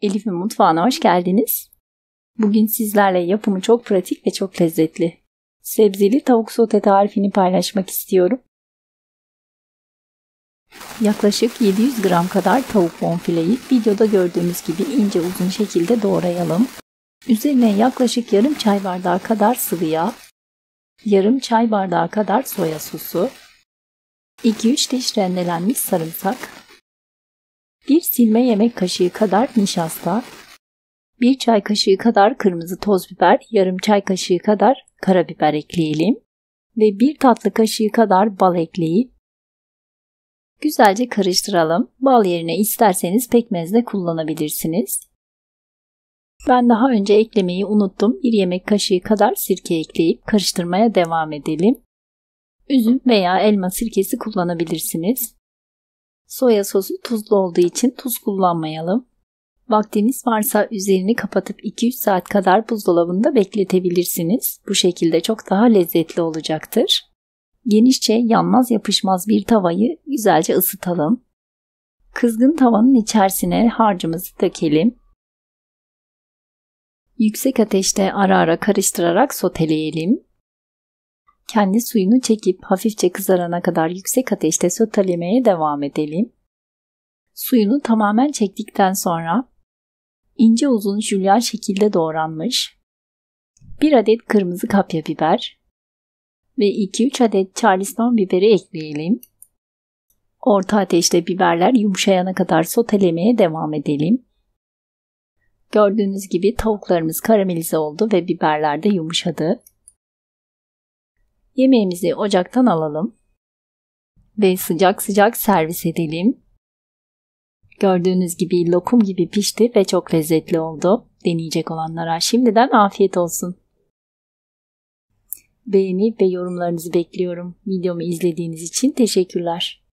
Elif'in mutfağına hoş geldiniz. Bugün sizlerle yapımı çok pratik ve çok lezzetli sebzeli tavuk sote tarifini paylaşmak istiyorum. Yaklaşık 700 gram kadar tavuk bonfileyi videoda gördüğünüz gibi ince uzun şekilde doğrayalım. Üzerine yaklaşık yarım çay bardağı kadar sıvı yağ, yarım çay bardağı kadar soya sosu, 2-3 diş rendelenmiş sarımsak, 1 silme yemek kaşığı kadar nişasta, 1 çay kaşığı kadar kırmızı toz biber, yarım çay kaşığı kadar karabiber ekleyelim ve 1 tatlı kaşığı kadar bal ekleyip güzelce karıştıralım. Bal yerine isterseniz pekmez de kullanabilirsiniz. Ben daha önce eklemeyi unuttum. 1 yemek kaşığı kadar sirke ekleyip karıştırmaya devam edelim. Üzüm veya elma sirkesi kullanabilirsiniz. Soya sosu tuzlu olduğu için tuz kullanmayalım. Vaktiniz varsa üzerini kapatıp 2-3 saat kadar buzdolabında bekletebilirsiniz. Bu şekilde çok daha lezzetli olacaktır. Genişçe yanmaz yapışmaz bir tavayı güzelce ısıtalım. Kızgın tavanın içerisine harcımızı dökelim. Yüksek ateşte ara ara karıştırarak soteleyelim. Kendi suyunu çekip hafifçe kızarana kadar yüksek ateşte sotelemeye devam edelim. Suyunu tamamen çektikten sonra ince uzun jülyen şekilde doğranmış 1 adet kırmızı kapya biber ve 2-3 adet Charleston biberi ekleyelim. Orta ateşte biberler yumuşayana kadar sotelemeye devam edelim. Gördüğünüz gibi tavuklarımız karamelize oldu ve biberler de yumuşadı. Yemeğimizi ocaktan alalım ve sıcak sıcak servis edelim. Gördüğünüz gibi lokum gibi pişti ve çok lezzetli oldu. Deneyecek olanlara şimdiden afiyet olsun. Beğeni ve yorumlarınızı bekliyorum. Videomu izlediğiniz için teşekkürler.